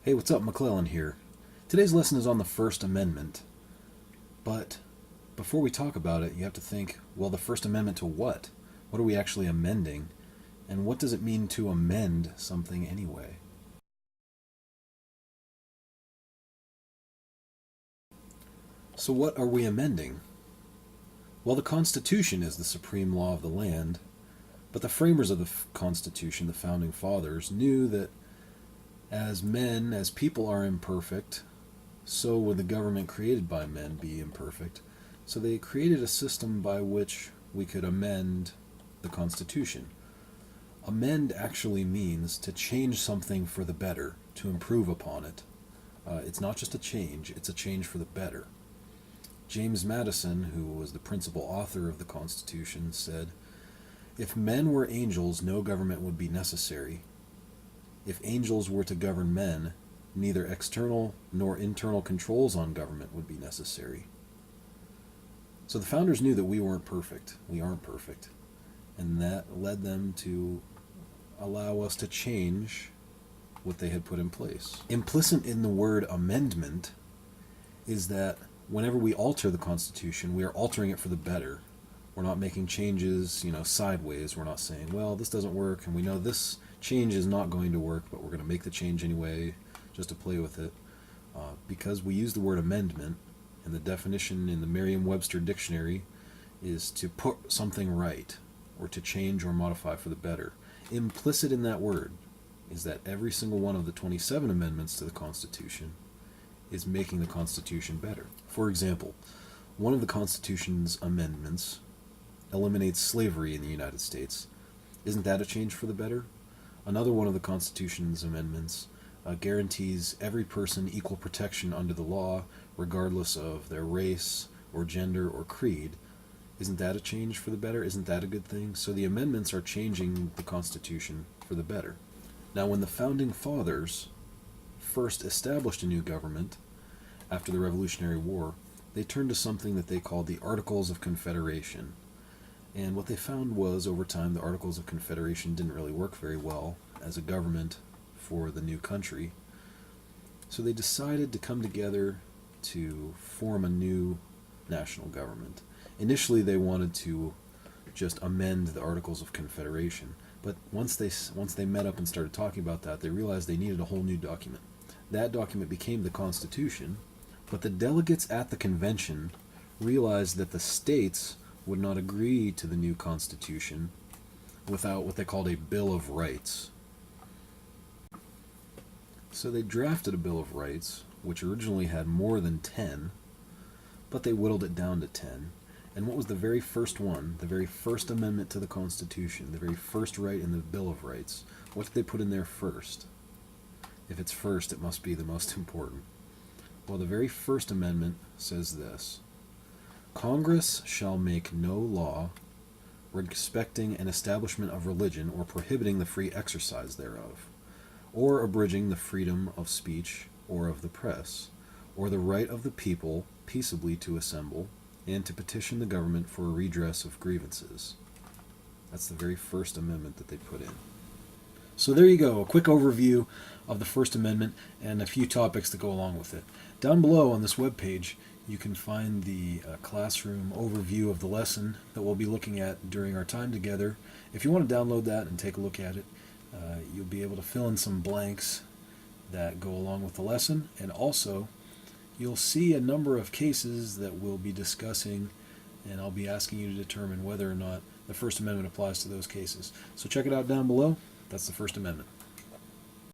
Hey, what's up? McClellan here. Today's lesson is on the First Amendment, but before we talk about it, you have to think, well, the First Amendment to what? What are we actually amending? And what does it mean to amend something anyway? So what are we amending? Well, the Constitution is the supreme law of the land, but the framers of the Constitution, the Founding Fathers, knew that as men, as people are imperfect, so would the government created by men be imperfect. So they created a system by which we could amend the Constitution. Amend actually means to change something for the better, to improve upon it. It's not just a change, it's a change for the better. James Madison, who was the principal author of the Constitution, said, "If men were angels, no government would be necessary. If angels were to govern men, neither external nor internal controls on government would be necessary." So the founders knew that we weren't perfect. We aren't perfect. And that led them to allow us to change what they had put in place. Implicit in the word amendment is that whenever we alter the Constitution, we are altering it for the better. We're not making changes, sideways. We're not saying, well, this doesn't work, and we know this change is not going to work, but we're going to make the change anyway, just to play with it. Because we use the word amendment, and the definition in the Merriam-Webster dictionary is to put something right, or to change or modify for the better. Implicit in that word is that every single one of the 27 amendments to the Constitution is making the Constitution better. For example, one of the Constitution's amendments eliminates slavery in the United States. Isn't that a change for the better? Another one of the Constitution's amendments guarantees every person equal protection under the law, regardless of their race or gender or creed. Isn't that a change for the better? Isn't that a good thing? So the amendments are changing the Constitution for the better. Now, when the Founding Fathers first established a new government after the Revolutionary War, they turned to something that they called the Articles of Confederation. And what they found was, over time, the Articles of Confederation didn't really work very well as a government for the new country. So they decided to come together to form a new national government. Initially, they wanted to just amend the Articles of Confederation, but once they met up and started talking about that, they realized they needed a whole new document. That document became the Constitution, but the delegates at the convention realized that the states would not agree to the new Constitution without what they called a Bill of Rights. So they drafted a Bill of Rights, which originally had more than 10, but they whittled it down to 10. And what was the very first one, the very first amendment to the Constitution, the very first right in the Bill of Rights? What did they put in there first? If it's first, it must be the most important. Well, the very first amendment says this: "Congress shall make no law respecting an establishment of religion or prohibiting the free exercise thereof, or abridging the freedom of speech or of the press, or the right of the people peaceably to assemble and to petition the government for a redress of grievances." That's the very first amendment that they put in. So there you go, a quick overview of the First Amendment and a few topics that go along with it. Down below on this webpage, you can find the classroom overview of the lesson that we'll be looking at during our time together. If you want to download that and take a look at it, you'll be able to fill in some blanks that go along with the lesson, and also you'll see a number of cases that we'll be discussing, and I'll be asking you to determine whether or not the First Amendment applies to those cases. So check it out down below. That's the First Amendment.